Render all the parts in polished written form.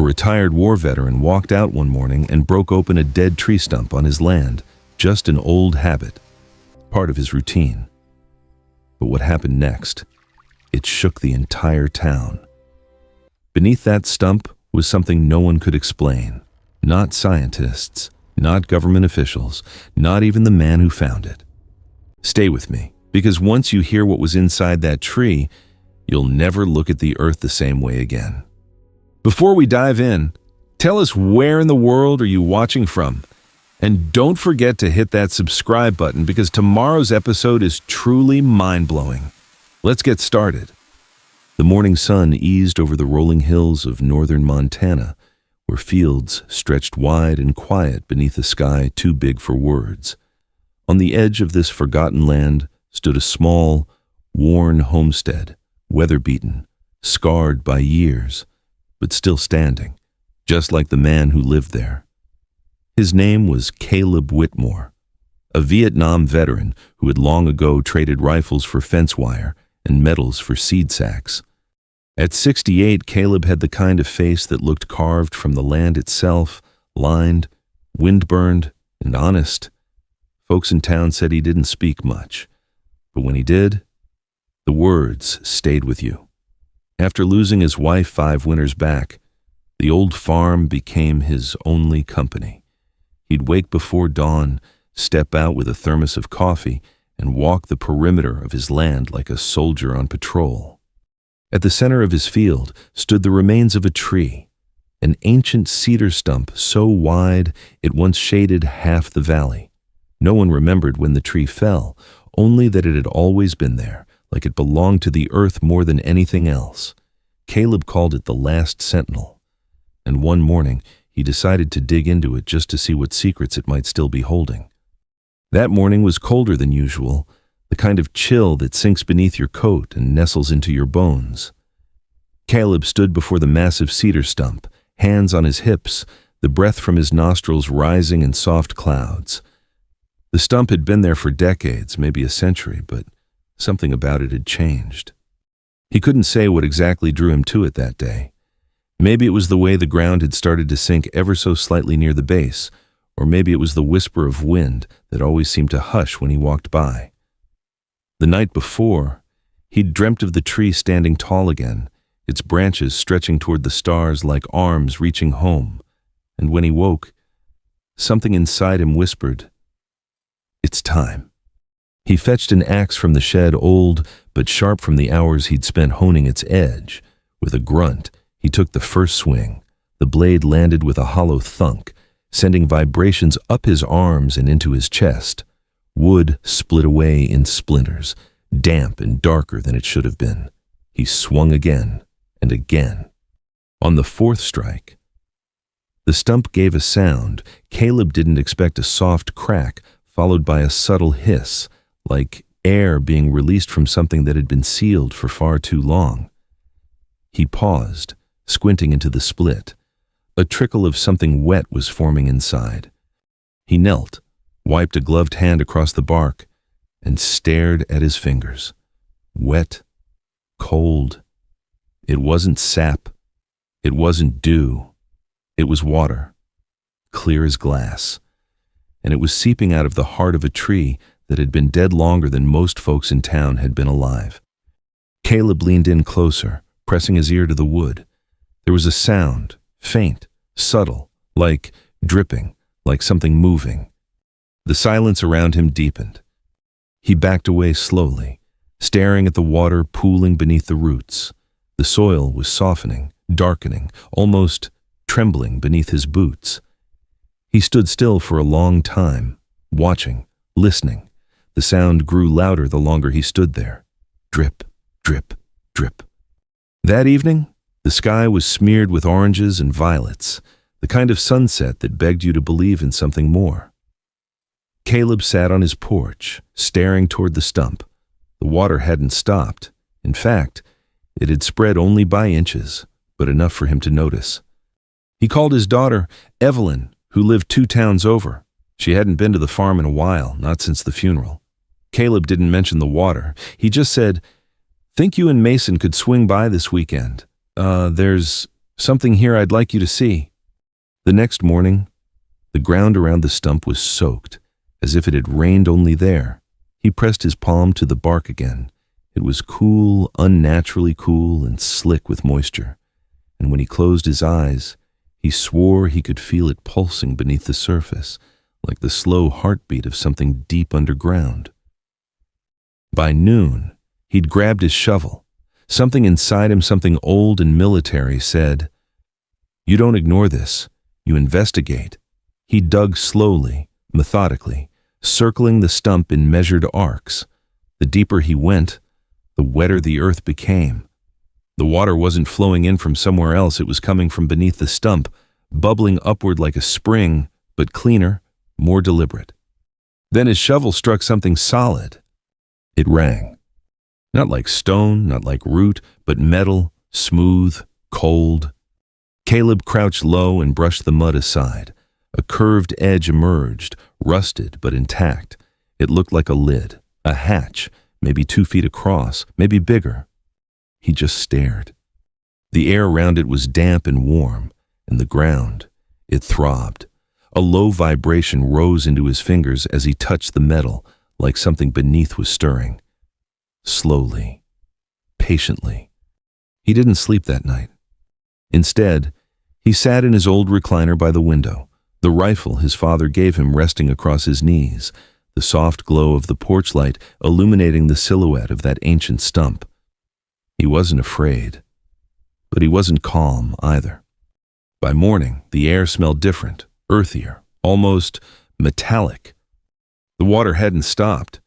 retired war veteran walked out one morning and broke open a dead tree stump on his land, just an old habit, part of his routine. But what happened next? It shook the entire town. Beneath that stump was something no one could explain. Not scientists, not government officials, not even the man who found it. Stay with me, because once you hear what was inside that tree, you'll never look at the earth the same way again. Before we dive in, tell us where in the world are you watching from? And don't forget to hit that subscribe button because tomorrow's episode is truly mind-blowing. Let's get started. The morning sun eased over the rolling hills of northern Montana, where fields stretched wide and quiet beneath a sky too big for words. On the edge of this forgotten land stood a small, worn homestead, weather-beaten, scarred by years, but still standing, just like the man who lived there. His name was Caleb Whitmore, a Vietnam veteran who had long ago traded rifles for fence wire and metals for seed sacks. At 68, Caleb had the kind of face that looked carved from the land itself, lined, wind-burned, and honest. Folks in town said he didn't speak much, but when he did, the words stayed with you. After losing his wife 5 winters back, the old farm became his only company. He'd wake before dawn, step out with a thermos of coffee, and walk the perimeter of his land like a soldier on patrol. At the center of his field stood the remains of a tree, an ancient cedar stump so wide it once shaded half the valley. No one remembered when the tree fell, only that it had always been there, like it belonged to the earth more than anything else. Caleb called it the last sentinel, and one morning he decided to dig into it just to see what secrets it might still be holding. That morning was colder than usual, the kind of chill that sinks beneath your coat and nestles into your bones. Caleb stood before the massive cedar stump, hands on his hips, the breath from his nostrils rising in soft clouds. The stump had been there for decades, maybe a century, but something about it had changed. He couldn't say what exactly drew him to it that day. Maybe it was the way the ground had started to sink ever so slightly near the base, or maybe it was the whisper of wind that always seemed to hush when he walked by. The night before, he'd dreamt of the tree standing tall again, its branches stretching toward the stars like arms reaching home, and when he woke, something inside him whispered, "It's time." He fetched an axe from the shed, old but sharp from the hours he'd spent honing its edge. With a grunt, he took the first swing. The blade landed with a hollow thunk, sending vibrations up his arms and into his chest. Wood split away in splinters, damp and darker than it should have been. He swung again and again. On the 4th strike, the stump gave a sound. Caleb didn't expect a soft crack followed by a subtle hiss, like air being released from something that had been sealed for far too long. He paused, squinting into the split. A trickle of something wet was forming inside. He knelt, wiped a gloved hand across the bark, and stared at his fingers. Wet, cold. It wasn't sap. It wasn't dew. It was water, clear as glass. And it was seeping out of the heart of a tree that had been dead longer than most folks in town had been alive. Caleb leaned in closer, pressing his ear to the wood. There was a sound, faint, subtle, like dripping, like something moving. The silence around him deepened. He backed away slowly, staring at the water pooling beneath the roots. The soil was softening, darkening, almost trembling beneath his boots. He stood still for a long time, watching, listening. The sound grew louder the longer he stood there. Drip, drip, drip. That evening, the sky was smeared with oranges and violets, the kind of sunset that begged you to believe in something more. Caleb sat on his porch, staring toward the stump. The water hadn't stopped. In fact, it had spread only by inches, but enough for him to notice. He called his daughter, Evelyn, who lived 2 towns over. She hadn't been to the farm in a while, not since the funeral. Caleb didn't mention the water. He just said, "Think you and Mason could swing by this weekend? There's Something here I'd like you to see." The next morning, the ground around the stump was soaked, as if it had rained only there. He pressed his palm to the bark again. It was cool, unnaturally cool, and slick with moisture. And when he closed his eyes, he swore he could feel it pulsing beneath the surface, like the slow heartbeat of something deep underground. By noon, he'd grabbed his shovel. Something inside him, something old and military, said, "You don't ignore this. You investigate." He dug slowly, methodically, circling the stump in measured arcs. The deeper he went, the wetter the earth became. The water wasn't flowing in from somewhere else, it was coming from beneath the stump, bubbling upward like a spring, but cleaner, more deliberate. Then his shovel struck something solid. It rang. Not like stone, not like root, but metal, smooth, cold. Caleb crouched low and brushed the mud aside. A curved edge emerged, rusted but intact. It looked like a lid, a hatch, maybe 2 feet across, maybe bigger. He just stared. The air around it was damp and warm, and the ground, it throbbed. A low vibration rose into his fingers as he touched the metal, like something beneath was stirring. Slowly, patiently. He didn't sleep that night. Instead, he sat in his old recliner by the window, the rifle his father gave him resting across his knees, the soft glow of the porch light illuminating the silhouette of that ancient stump. He wasn't afraid, but he wasn't calm either. By morning, the air smelled different, earthier, almost metallic. The water hadn't stopped,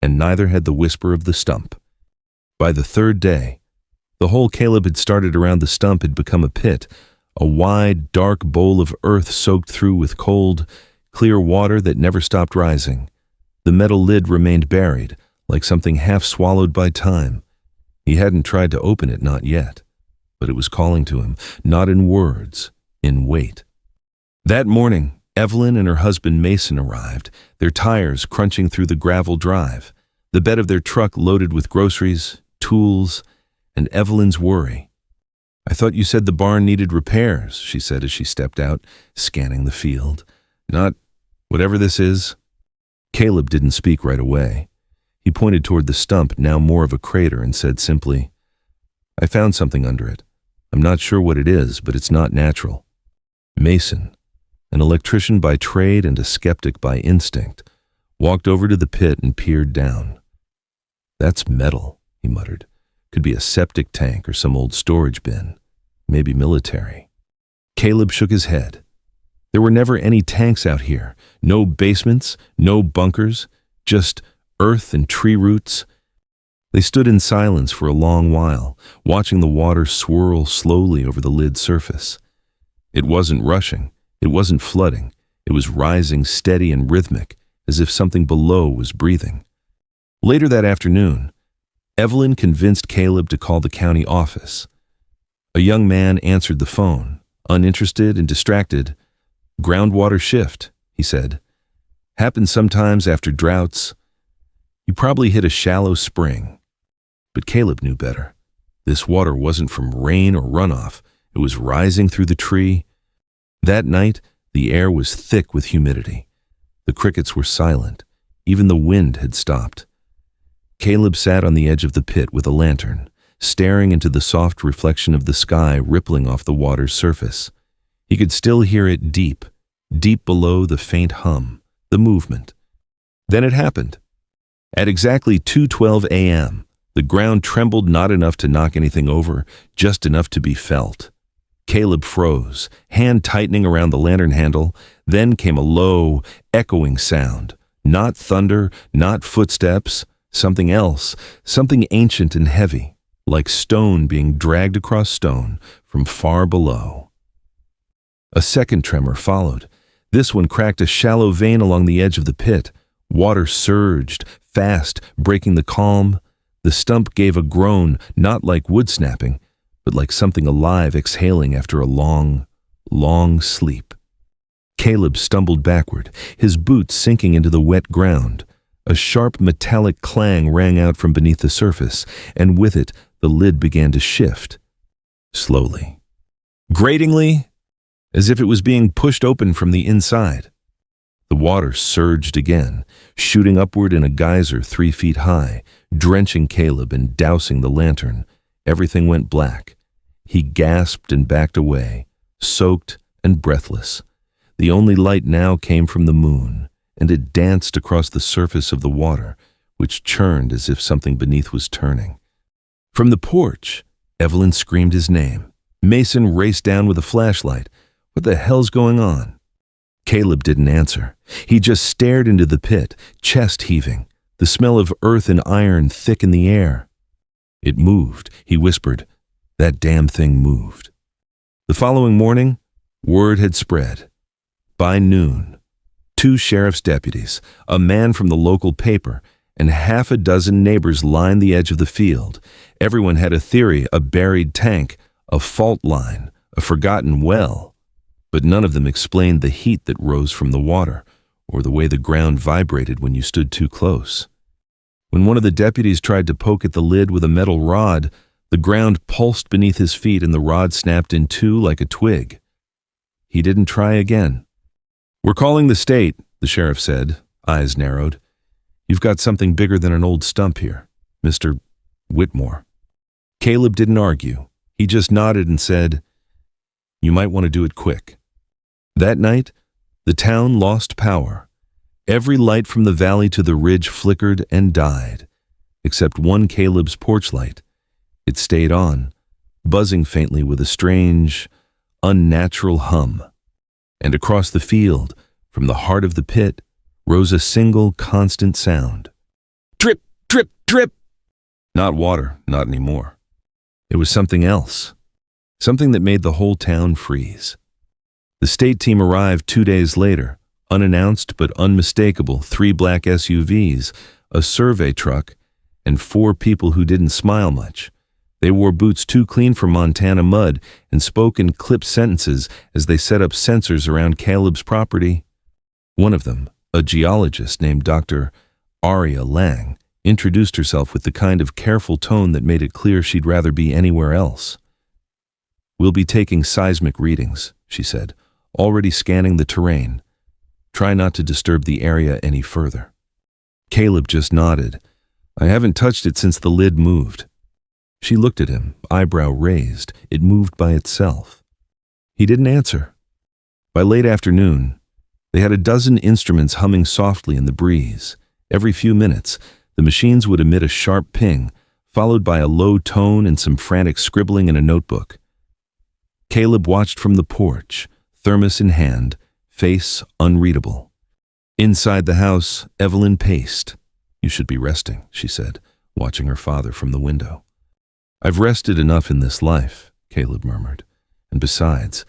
and neither had the whisper of the stump. By the third day, the hole Caleb had started around the stump had become a pit, a wide, dark bowl of earth soaked through with cold, clear water that never stopped rising. The metal lid remained buried, like something half swallowed by time. He hadn't tried to open it, not yet, but it was calling to him, not in words, in weight. That morning, Evelyn and her husband Mason arrived, their tires crunching through the gravel drive, the bed of their truck loaded with groceries, tools, and Evelyn's worry. "I thought you said the barn needed repairs," she said as she stepped out, scanning the field. "Not whatever this is." Caleb didn't speak right away. He pointed toward the stump, now more of a crater, and said simply, "I found something under it. I'm not sure what it is, but it's not natural." Mason, an electrician by trade and a skeptic by instinct, walked over to the pit and peered down. "That's metal," he muttered. "Could be a septic tank or some old storage bin. Maybe military." Caleb shook his head. There were never any tanks out here. No basements, no bunkers, just earth and tree roots. They stood in silence for a long while, watching the water swirl slowly over the lid surface. It wasn't rushing. It wasn't flooding. It was rising steady and rhythmic, as if something below was breathing. Later that afternoon, Evelyn convinced Caleb to call the county office. A young man answered the phone, uninterested and distracted. "Groundwater shift," he said. "Happens sometimes after droughts. You probably hit a shallow spring." But Caleb knew better. This water wasn't from rain or runoff. It was rising through the tree. That night, the air was thick with humidity. The crickets were silent. Even the wind had stopped. Caleb sat on the edge of the pit with a lantern, staring into the soft reflection of the sky rippling off the water's surface. He could still hear it deep, deep below the faint hum, the movement. Then it happened. At exactly 2:12 a.m., the ground trembled not enough to knock anything over, just enough to be felt. Caleb froze, hand tightening around the lantern handle. Then came a low, echoing sound. Not thunder, not footsteps, something else, something ancient and heavy, like stone being dragged across stone from far below. A second tremor followed. This one cracked a shallow vein along the edge of the pit. Water surged, fast, breaking the calm. The stump gave a groan, not like wood snapping, but like something alive exhaling after a long, long sleep. Caleb stumbled backward, his boots sinking into the wet ground. A sharp metallic clang rang out from beneath the surface, and with it the lid began to shift. Slowly, gratingly, as if it was being pushed open from the inside. The water surged again, shooting upward in a geyser 3 feet high, drenching Caleb and dousing the lantern. Everything went black. He gasped and backed away, soaked and breathless. The only light now came from the moon, and it danced across the surface of the water, which churned as if something beneath was turning. From the porch, Evelyn screamed his name. Mason raced down with a flashlight. What the hell's going on? Caleb didn't answer. He just stared into the pit, chest heaving, the smell of earth and iron thick in the air. It moved, he whispered. That damn thing moved. The following morning, word had spread. By noon, 2 sheriff's deputies, a man from the local paper, and half a dozen neighbors lined the edge of the field. Everyone had a theory, a buried tank, a fault line, a forgotten well, but none of them explained the heat that rose from the water or the way the ground vibrated when you stood too close. When one of the deputies tried to poke at the lid with a metal rod, the ground pulsed beneath his feet and the rod snapped in two like a twig. He didn't try again. "We're calling the state," the sheriff said, eyes narrowed. "You've got something bigger than an old stump here, Mr. Whitmore." Caleb didn't argue. He just nodded and said, "You might want to do it quick." That night, the town lost power. Every light from the valley to the ridge flickered and died, except one Caleb's porch light. It stayed on, buzzing faintly with a strange, unnatural hum. And across the field, from the heart of the pit, rose a single constant sound. Drip, drip, drip! Not water, not anymore. It was something else, something that made the whole town freeze. The state team arrived 2 days later, unannounced but unmistakable, 3 black SUVs, a survey truck, and 4 people who didn't smile much. They wore boots too clean for Montana mud and spoke in clipped sentences as they set up sensors around Caleb's property. One of them, a geologist named Dr. Aria Lang, introduced herself with the kind of careful tone that made it clear she'd rather be anywhere else. "We'll be taking seismic readings," she said, "already scanning the terrain. Try not to disturb the area any further." Caleb just nodded. "I haven't touched it since the lid moved." She looked at him, eyebrow raised. It moved by itself. He didn't answer. By late afternoon, they had a dozen instruments humming softly in the breeze. Every few minutes, the machines would emit a sharp ping, followed by a low tone and some frantic scribbling in a notebook. Caleb watched from the porch, thermos in hand, face unreadable. Inside the house, Evelyn paced. "You should be resting," she said, watching her father from the window. "I've rested enough in this life," Caleb murmured. "And besides,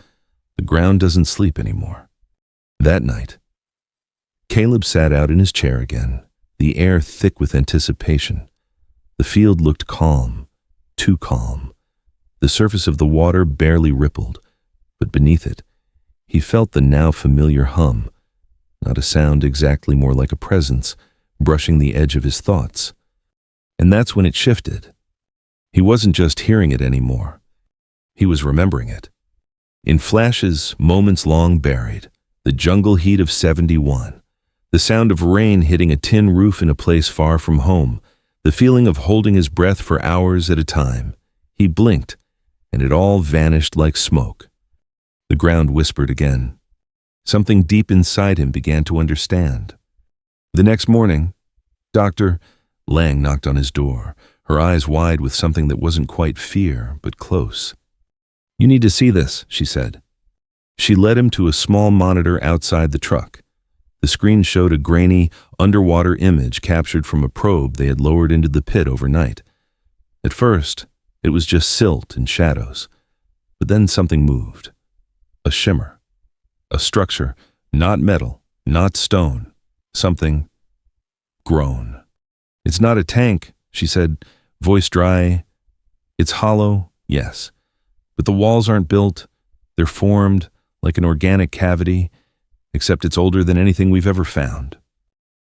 the ground doesn't sleep anymore." That night, Caleb sat out in his chair again, the air thick with anticipation. The field looked calm, too calm. The surface of the water barely rippled, but beneath it, he felt the now familiar hum, not a sound exactly, more like a presence, brushing the edge of his thoughts. And that's when it shifted. He wasn't just hearing it anymore. He was remembering it. In flashes, moments long buried, the jungle heat of 71, the sound of rain hitting a tin roof in a place far from home, the feeling of holding his breath for hours at a time. He blinked, and it all vanished like smoke. The ground whispered again. Something deep inside him began to understand. The next morning, Dr. Lang knocked on his door, her eyes wide with something that wasn't quite fear, but close. "You need to see this," she said. She led him to a small monitor outside the truck. The screen showed a grainy, underwater image captured from a probe they had lowered into the pit overnight. At first, it was just silt and shadows, but then something moved. A shimmer. A structure, not metal, not stone. Something grown. "It's not a tank," she said, voice dry. "It's hollow, yes, but the walls aren't built. They're formed like an organic cavity, except it's older than anything we've ever found."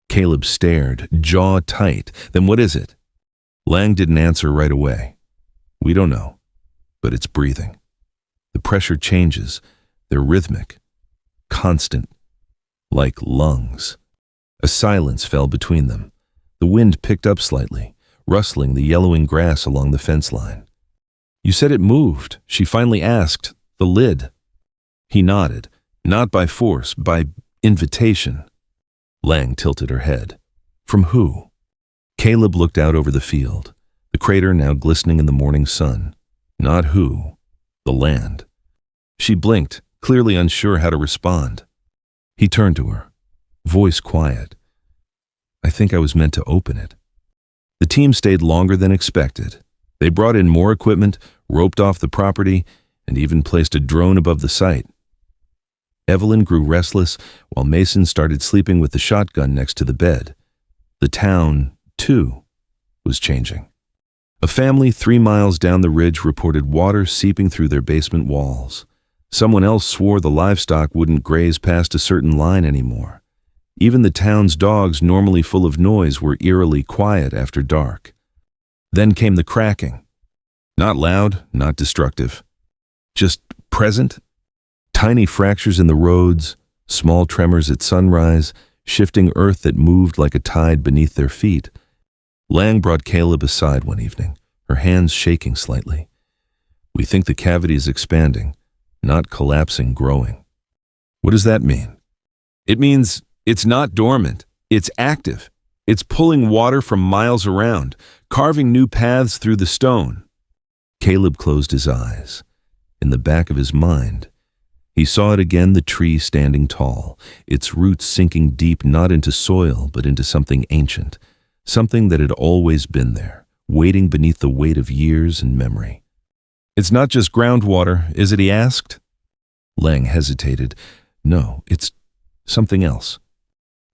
Caleb stared, jaw tight. "Then what is it?" Lang didn't answer right away. "We don't know, but it's breathing." The pressure changes. They're rhythmic, constant, like lungs. A silence fell between them. The wind picked up slightly, rustling the yellowing grass along the fence line. "You said it moved," she finally asked. "The lid." He nodded, not by force, by invitation. Lang tilted her head. From who? Caleb looked out over the field, the crater now glistening in the morning sun. Not who, the land. She blinked, clearly unsure how to respond. He turned to her, voice quiet. "I think I was meant to open it." The team stayed longer than expected. They brought in more equipment, roped off the property, and even placed a drone above the site. Evelyn grew restless while Mason started sleeping with the shotgun next to the bed. The town, too, was changing. A family 3 miles down the ridge reported water seeping through their basement walls. Someone else swore the livestock wouldn't graze past a certain line anymore. Even the town's dogs, normally full of noise, were eerily quiet after dark. Then came the cracking. Not loud, not destructive. Just present. Tiny fractures in the roads, small tremors at sunrise, shifting earth that moved like a tide beneath their feet. Lang brought Caleb aside one evening, her hands shaking slightly. "We think the cavity is expanding, not collapsing, growing." "What does that mean?" "It means it's not dormant, it's active. It's pulling water from miles around, carving new paths through the stone." Caleb closed his eyes. In the back of his mind, he saw it again, the tree standing tall, its roots sinking deep not into soil but into something ancient, something that had always been there, waiting beneath the weight of years and memory. "It's not just groundwater, is it?" he asked. Lang hesitated. "No, it's something else."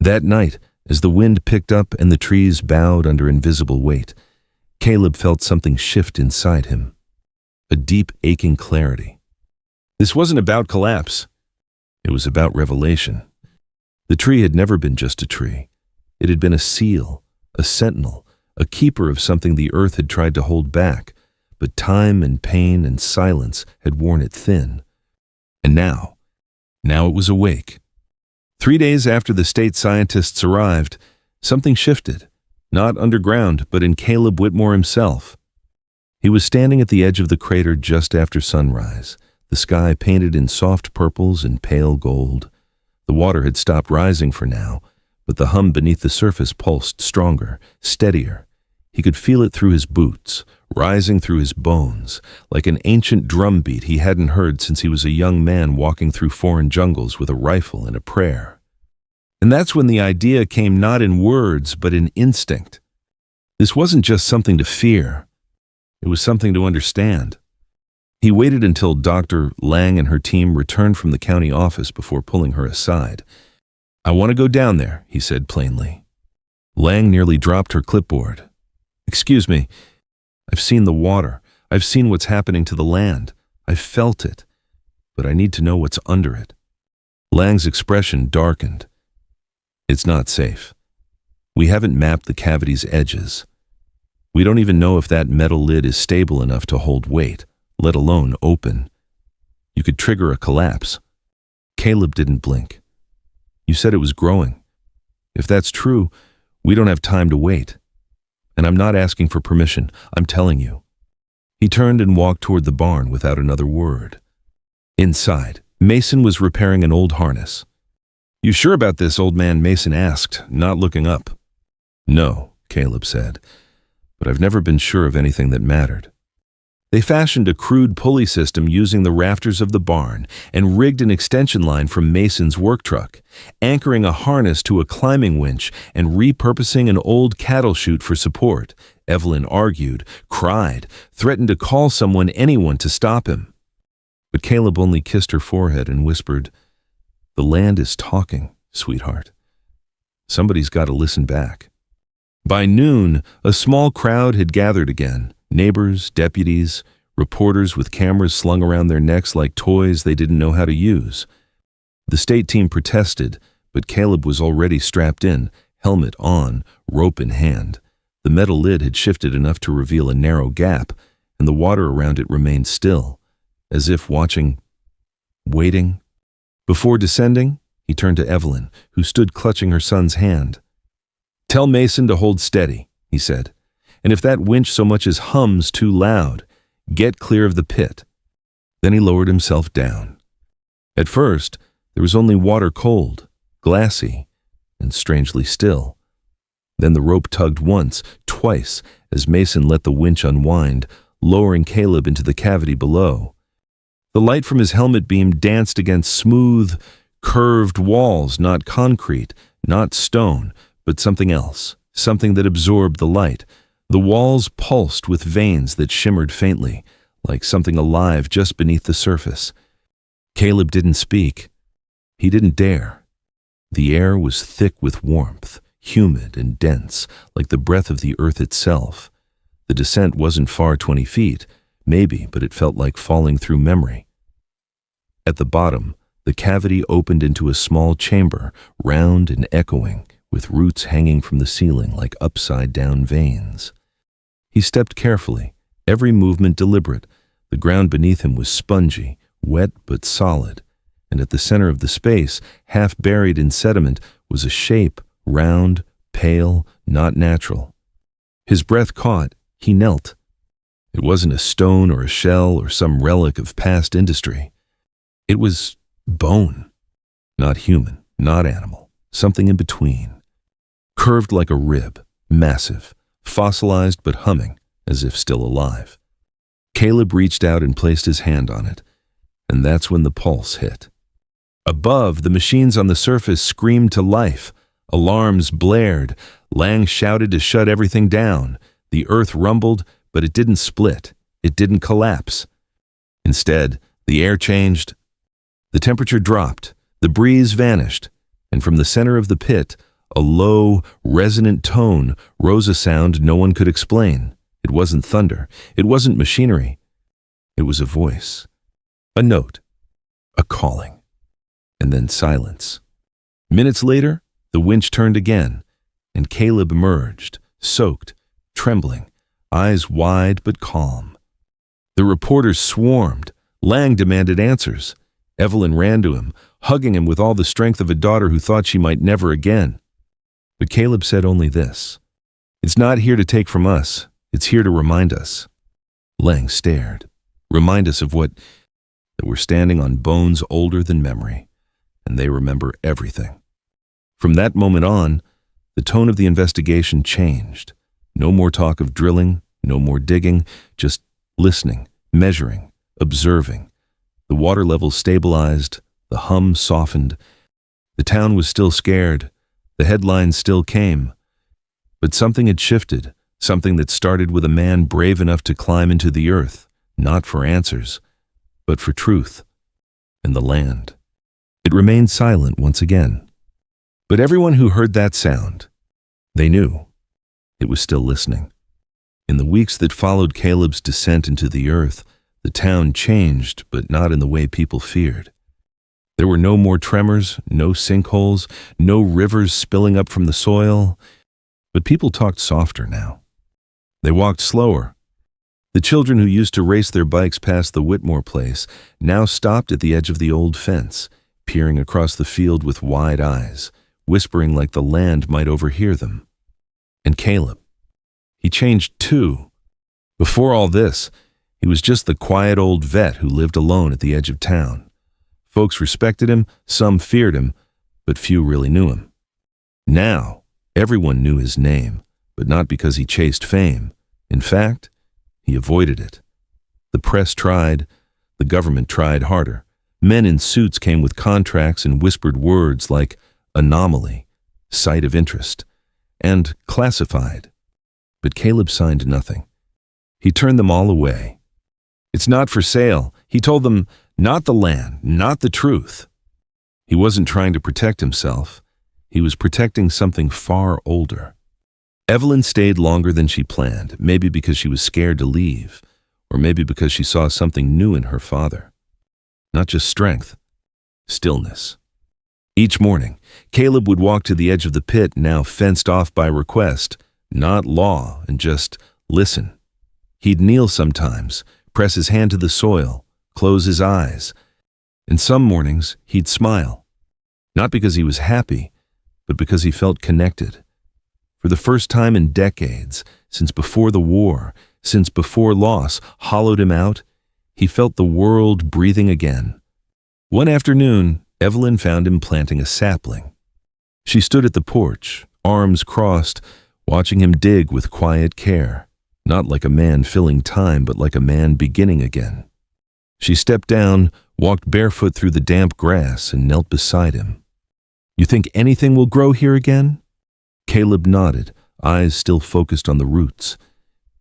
That night, as the wind picked up and the trees bowed under invisible weight, Caleb felt something shift inside him. A deep, aching clarity. This wasn't about collapse. It was about revelation. The tree had never been just a tree. It had been a seal, a sentinel, a keeper of something the earth had tried to hold back, but time and pain and silence had worn it thin. And now it was awake. 3 days after the state scientists arrived, something shifted, not underground, but in Caleb Whitmore himself. He was standing at the edge of the crater just after sunrise, the sky painted in soft purples and pale gold. The water had stopped rising for now, but the hum beneath the surface pulsed stronger, steadier. He could feel it through his boots, rising through his bones, like an ancient drumbeat he hadn't heard since he was a young man walking through foreign jungles with a rifle and a prayer. And that's when the idea came, not in words, but in instinct. This wasn't just something to fear. It was something to understand. He waited until Dr. Lang and her team returned from the county office before pulling her aside. "I want to go down there," he said plainly. Lang nearly dropped her clipboard. "Excuse me, I've seen the water. I've seen what's happening to the land. I've felt it. But I need to know what's under it." Lang's expression darkened. "It's not safe. We haven't mapped the cavity's edges. We don't even know if that metal lid is stable enough to hold weight, let alone open. You could trigger a collapse." Caleb didn't blink. "You said it was growing. If that's true, we don't have time to wait. And I'm not asking for permission, I'm telling you." He turned and walked toward the barn without another word. Inside, Mason was repairing an old harness. "You sure about this?" old man Mason asked, not looking up. "No," Caleb said, "but I've never been sure of anything that mattered." They fashioned a crude pulley system using the rafters of the barn and rigged an extension line from Mason's work truck, anchoring a harness to a climbing winch and repurposing an old cattle chute for support. Evelyn argued, cried, threatened to call anyone to stop him. But Caleb only kissed her forehead and whispered, "The land is talking, sweetheart. Somebody's got to listen back." By noon, a small crowd had gathered again. Neighbors, deputies, reporters with cameras slung around their necks like toys they didn't know how to use. The state team protested, but Caleb was already strapped in, helmet on, rope in hand. The metal lid had shifted enough to reveal a narrow gap, and the water around it remained still, as if watching, waiting. Before descending, he turned to Evelyn, who stood clutching her son's hand. "Tell Mason to hold steady," he said, "and if that winch so much as hums too loud, get clear of the pit." Then he lowered himself down. At first, there was only water cold, glassy, and strangely still. Then the rope tugged once, twice, as Mason let the winch unwind, lowering Caleb into the cavity below. The light from his helmet beam danced against smooth, curved walls, not concrete, not stone, but something else, something that absorbed the light. The walls pulsed with veins that shimmered faintly, like something alive just beneath the surface. Caleb didn't speak. He didn't dare. The air was thick with warmth, humid and dense, like the breath of the earth itself. The descent wasn't far 20 feet, maybe, but it felt like falling through memory. At the bottom, the cavity opened into a small chamber, round and echoing, with roots hanging from the ceiling like upside-down veins. He stepped carefully, every movement deliberate. The ground beneath him was spongy, wet but solid, and at the center of the space, half buried in sediment, was a shape, round, pale, not natural. His breath caught. He knelt. It wasn't a stone or a shell or some relic of past industry. It was bone. Not human, not animal, something in between. Curved like a rib, massive, fossilized but humming, as if still alive. Caleb reached out and placed his hand on it, and that's when the pulse hit. Above, the machines on the surface screamed to life. Alarms blared. Lang shouted to shut everything down. The earth rumbled, but it didn't split. It didn't collapse. Instead, the air changed. The temperature dropped. The breeze vanished. And from the center of the pit, a low, resonant tone rose, a sound no one could explain. It wasn't thunder. It wasn't machinery. It was a voice. A note. A calling. And then silence. Minutes later, the winch turned again, and Caleb emerged, soaked, trembling, eyes wide but calm. The reporters swarmed. Lang demanded answers. Evelyn ran to him, hugging him with all the strength of a daughter who thought she might never again. But Caleb said only this: "It's not here to take from us. It's here to remind us." Lang stared. Remind us of what? That we're standing on bones older than memory, and they remember everything. From that moment on, the tone of the investigation changed. No more talk of drilling, no more digging, just listening, measuring, observing. The water level stabilized, the hum softened. The town was still scared. The headlines still came. But something had shifted, something that started with a man brave enough to climb into the earth, not for answers, but for truth and the land. It remained silent once again. But everyone who heard that sound, they knew it was still listening. In the weeks that followed Caleb's descent into the earth, the town changed, but not in the way people feared. There were no more tremors, no sinkholes, no rivers spilling up from the soil, but people talked softer now. They walked slower. The children who used to race their bikes past the Whitmore place now stopped at the edge of the old fence, peering across the field with wide eyes, whispering like the land might overhear them. And Caleb, he changed too. Before all this, he was just the quiet old vet who lived alone at the edge of town. Folks respected him, some feared him, but few really knew him. Now, everyone knew his name, but not because he chased fame. In fact, he avoided it. The press tried, the government tried harder. Men in suits came with contracts and whispered words like anomaly, site of interest, and classified. But Caleb signed nothing. He turned them all away. It's not for sale. He told them, not the land, not the truth. He wasn't trying to protect himself. He was protecting something far older. Evelyn stayed longer than she planned, maybe because she was scared to leave, or maybe because she saw something new in her father. Not just strength, stillness. Each morning, Caleb would walk to the edge of the pit, now fenced off by request, not law, and just listen. He'd kneel sometimes, press his hand to the soil, close his eyes, and some mornings he'd smile. Not because he was happy, but because he felt connected. For the first time in decades, since before the war, since before loss hollowed him out, he felt the world breathing again. One afternoon, Evelyn found him planting a sapling. She stood at the porch, arms crossed, watching him dig with quiet care, not like a man filling time, but like a man beginning again. She stepped down, walked barefoot through the damp grass, and knelt beside him. "You think anything will grow here again?" Caleb nodded, eyes still focused on the roots.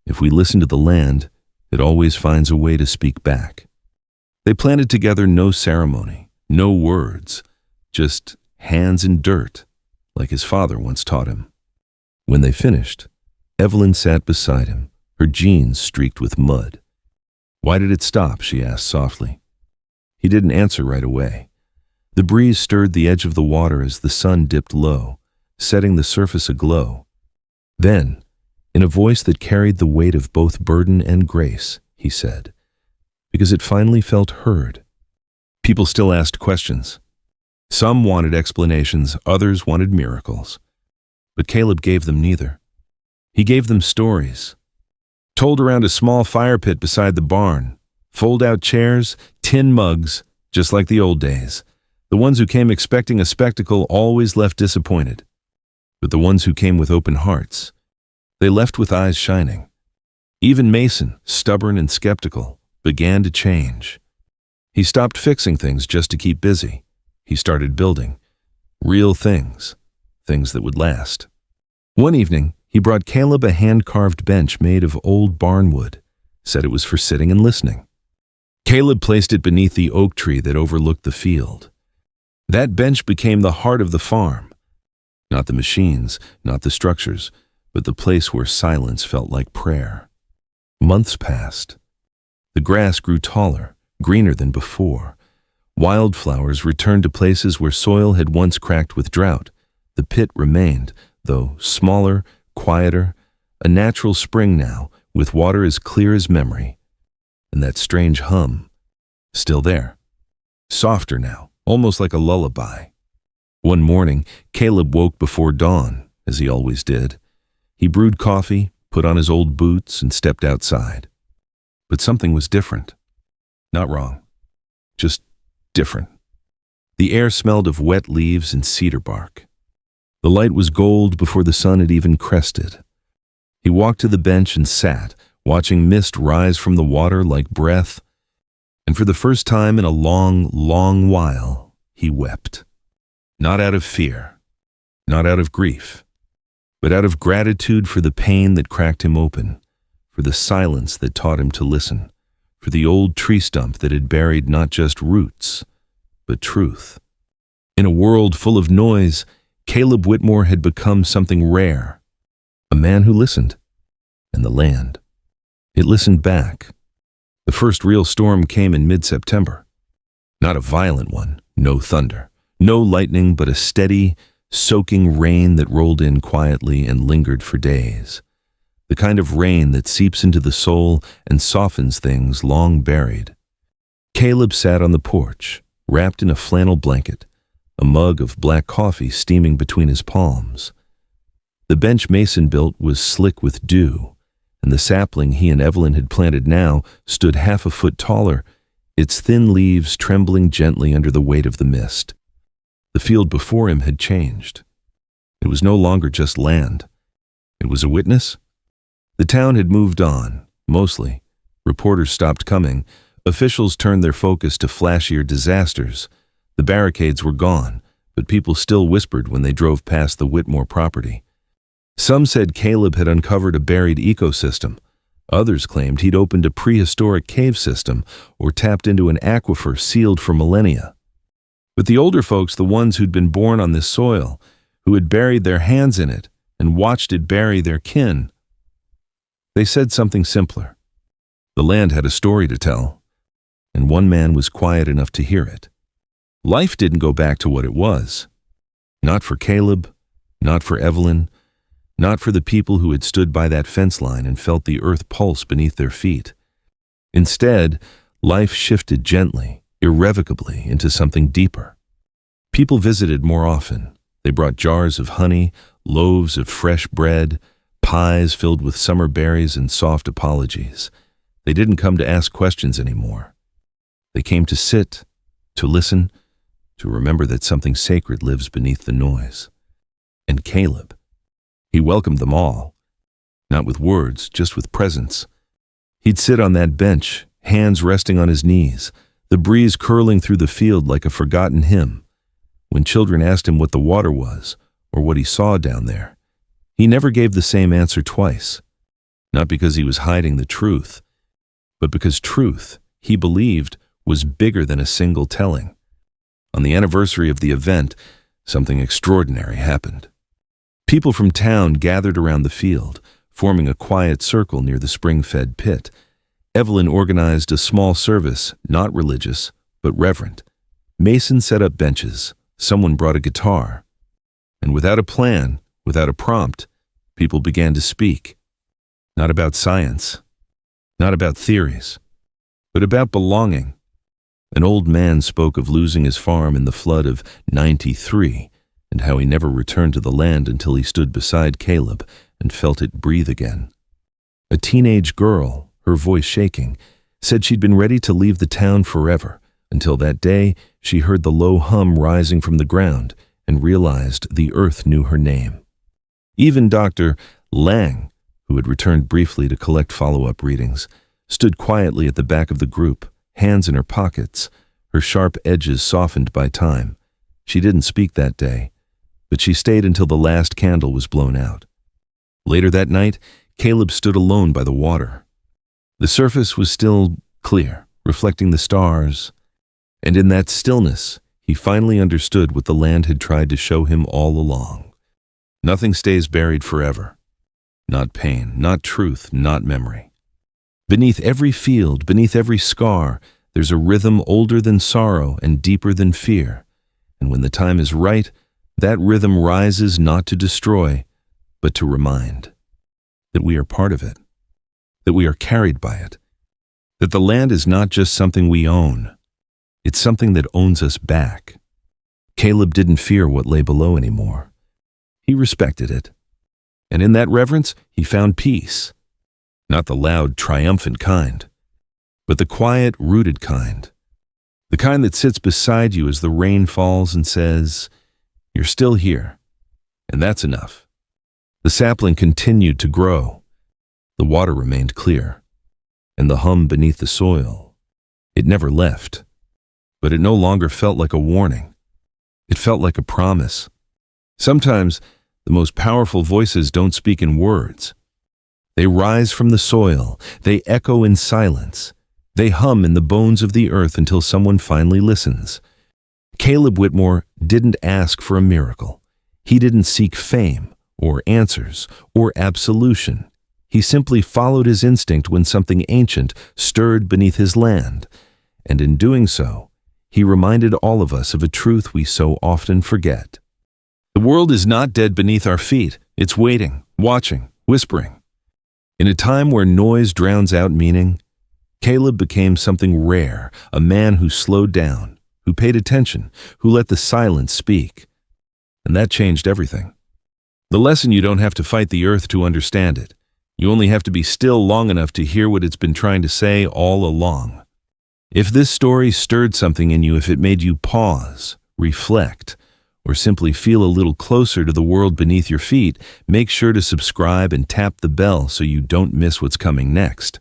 If we listen to the land, it always finds a way to speak back. They planted together, no ceremony, no words, just hands in dirt, like his father once taught him. When they finished, Evelyn sat beside him, her jeans streaked with mud. "Why did it stop?" she asked softly. He didn't answer right away. The breeze stirred the edge of the water as the sun dipped low, setting the surface aglow. Then, in a voice that carried the weight of both burden and grace, he said, because it finally felt heard. People still asked questions. Some wanted explanations, others wanted miracles. But Caleb gave them neither. He gave them stories, told around a small fire pit beside the barn, fold-out chairs, tin mugs, just like the old days. The ones who came expecting a spectacle always left disappointed. But the ones who came with open hearts, they left with eyes shining. Even Mason, stubborn and skeptical, began to change. He stopped fixing things just to keep busy. He started building real things, things that would last. One evening, he brought Caleb a hand-carved bench made of old barnwood, said it was for sitting and listening. Caleb placed it beneath the oak tree that overlooked the field. That bench became the heart of the farm. Not the machines, not the structures, but the place where silence felt like prayer. Months passed. The grass grew taller, greener than before. Wildflowers returned to places where soil had once cracked with drought. The pit remained, though smaller, quieter, a natural spring now, with water as clear as memory. And that strange hum, still there, softer now, almost like a lullaby. One morning, Caleb woke before dawn, as he always did. He brewed coffee, put on his old boots, and stepped outside. But something was different. Not wrong, just different. The air smelled of wet leaves and cedar bark. The light was gold before the sun had even crested. He walked to the bench and sat, watching mist rise from the water like breath, and for the first time in a long, long while, he wept. Not out of fear, not out of grief, but out of gratitude for the pain that cracked him open, for the silence that taught him to listen, for the old tree stump that had buried not just roots, but truth. In a world full of noise, Caleb Whitmore had become something rare, a man who listened, and the land. It listened back. The first real storm came in mid-September. Not a violent one, no thunder, no lightning, but a steady, soaking rain that rolled in quietly and lingered for days. The kind of rain that seeps into the soul and softens things long buried. Caleb sat on the porch, wrapped in a flannel blanket, a mug of black coffee steaming between his palms. The bench Mason built was slick with dew, and the sapling he and Evelyn had planted now stood half a foot taller, its thin leaves trembling gently under the weight of the mist. The field before him had changed. It was no longer just land. It was a witness. The town had moved on, mostly. Reporters stopped coming. Officials turned their focus to flashier disasters. The barricades were gone, but people still whispered when they drove past the Whitmore property. Some said Caleb had uncovered a buried ecosystem. Others claimed he'd opened a prehistoric cave system or tapped into an aquifer sealed for millennia. But the older folks, the ones who'd been born on this soil, who had buried their hands in it and watched it bury their kin, they said something simpler. The land had a story to tell, and one man was quiet enough to hear it. Life didn't go back to what it was. Not for Caleb, not for Evelyn, not for the people who had stood by that fence line and felt the earth pulse beneath their feet. Instead, Life shifted gently, irrevocably, into something deeper. People visited more often. They brought jars of honey, loaves of fresh bread, pies filled with summer berries and soft apologies. They didn't come to ask questions anymore. They came to sit, to listen, to remember that something sacred lives beneath the noise. And Caleb, he welcomed them all, not with words, just with presence. He'd sit on that bench, hands resting on his knees, the breeze curling through the field like a forgotten hymn. When children asked him what the water was, or what he saw down there, he never gave the same answer twice. Not because he was hiding the truth, but because truth, he believed, was bigger than a single telling. On the anniversary of the event, something extraordinary happened. People from town gathered around the field, forming a quiet circle near the spring-fed pit. Evelyn organized a small service, not religious, but reverent. Mason set up benches. Someone brought a guitar. And without a plan, without a prompt, people began to speak. Not about science, not about theories, but about belonging. An old man spoke of losing his farm in the flood of '93 and how he never returned to the land until he stood beside Caleb and felt it breathe again. A teenage girl, her voice shaking, said she'd been ready to leave the town forever until that day she heard the low hum rising from the ground and realized the earth knew her name. Even Dr. Lang, who had returned briefly to collect follow-up readings, stood quietly at the back of the group, hands in her pockets, her sharp edges softened by time. She didn't speak that day, but she stayed until the last candle was blown out. Later that night, Caleb stood alone by the water. The surface was still clear, reflecting the stars, and in that stillness, he finally understood what the land had tried to show him all along. Nothing stays buried forever. Not pain, not truth, not memory. Beneath every field, beneath every scar, there's a rhythm older than sorrow and deeper than fear. And when the time is right, that rhythm rises not to destroy, but to remind that we are part of it, that we are carried by it, that the land is not just something we own, it's something that owns us back. Caleb didn't fear what lay below anymore. He respected it. And in that reverence, he found peace. Not the loud, triumphant kind, but the quiet, rooted kind. The kind that sits beside you as the rain falls and says, "You're still here," and that's enough. The sapling continued to grow. The water remained clear, and the hum beneath the soil, it never left. But it no longer felt like a warning. It felt like a promise. Sometimes, the most powerful voices don't speak in words. They rise from the soil, they echo in silence, they hum in the bones of the earth until someone finally listens. Caleb Whitmore didn't ask for a miracle. He didn't seek fame, or answers, or absolution. He simply followed his instinct when something ancient stirred beneath his land. And in doing so, he reminded all of us of a truth we so often forget. The world is not dead beneath our feet. It's waiting, watching, whispering. In a time where noise drowns out meaning, Caleb became something rare, a man who slowed down, who paid attention, who let the silence speak. And that changed everything. The lesson: you don't have to fight the earth to understand it. You only have to be still long enough to hear what it's been trying to say all along. If this story stirred something in you, if it made you pause, reflect, or simply feel a little closer to the world beneath your feet, make sure to subscribe and tap the bell so you don't miss what's coming next.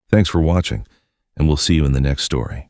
Thanks for watching, and we'll see you in the next story.